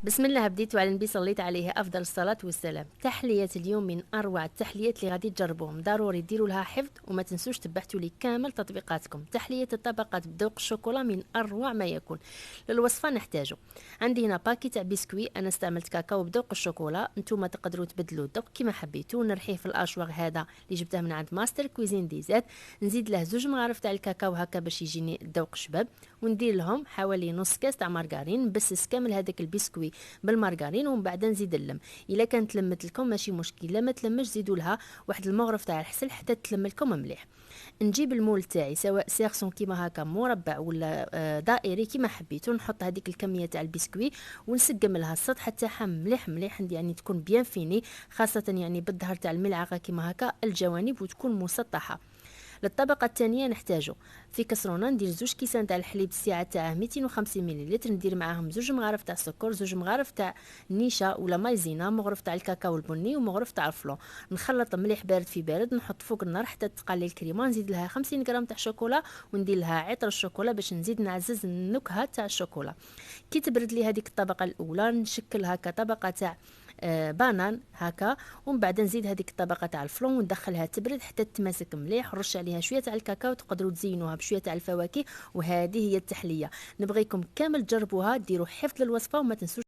بسم الله بديت وعلى النبي صليت عليه افضل الصلاه والسلام. تحليه اليوم من اروع التحليات اللي غادي تجربوهم، ضروري ديروا لها حفظ وما تنسوش تبحثوا لي كامل تطبيقاتكم. تحليه الطبقات بذوق الشوكولا من اروع ما يكون. للوصفه نحتاجو، عندي هنا باكي تاع بسكوي، انا استعملت كاكاو بذوق الشوكولا، نتوما تقدروا تبدلوا الذوق كما حبيتوا. نرحيه في الاشواغ هذا اللي جبته من عند ماستر كويزين ديزات. نزيد له 2 مغارف تاع الكاكاو هكا باش يجيني الذوق شباب، وندير لهم حوالي نص كاس تاع مارغرين. نبسس كامل هذاك البسكوي بالمارغرين ومن بعد نزيد اللم. الا كانت لمت لكم ماشي مشكل، لا ما تلمش زيدوا لها واحد المغرف تاع الحسل حتى تلم لكم مليح. نجيب المول تاعي سواء سيرسون كيما هكا مربع ولا دائري كيما حبيتو، نحط هذيك الكميه تاع البسكوي ونسقم لها السطح تاعها مليح مليح، يعني تكون بيان فيني، خاصه يعني بالظهر تاع الملعقه كيما هكا الجوانب وتكون مسطحه. للطبقه الثانيه نحتاجو في كسرونه ندير 2 كيسان تاع الحليب السعه تاعه 250 ملل، ندير معاهم 2 مغارف تاع السكر، 2 مغارف تاع النشا ولا مايزينا، مغرف تاع الكاكاو البني ومغرف تاع الفلو. نخلط مليح بارد في بارد، نحط فوق النار حتى تقلي الكريمه، نزيد لها 50 غرام تاع شوكولا وندير لها عطر الشوكولا باش نزيد نعزز النكهه تاع الشوكولا. كي تبرد لي هذيك الطبقه الاولى نشكل هكا طبقه تاع بانان هكا، ومن بعد نزيد هذيك الطبقه تاع الفلون وندخلها تبرد حتى تماسك مليح، نرش عليها شويه تاع الكاكاو، تقدروا تزينوها بشويه تاع الفواكه، وهذه هي التحليه. نبغيكم كامل تجربوها، ديروا حفظ للوصفه وما تنسوش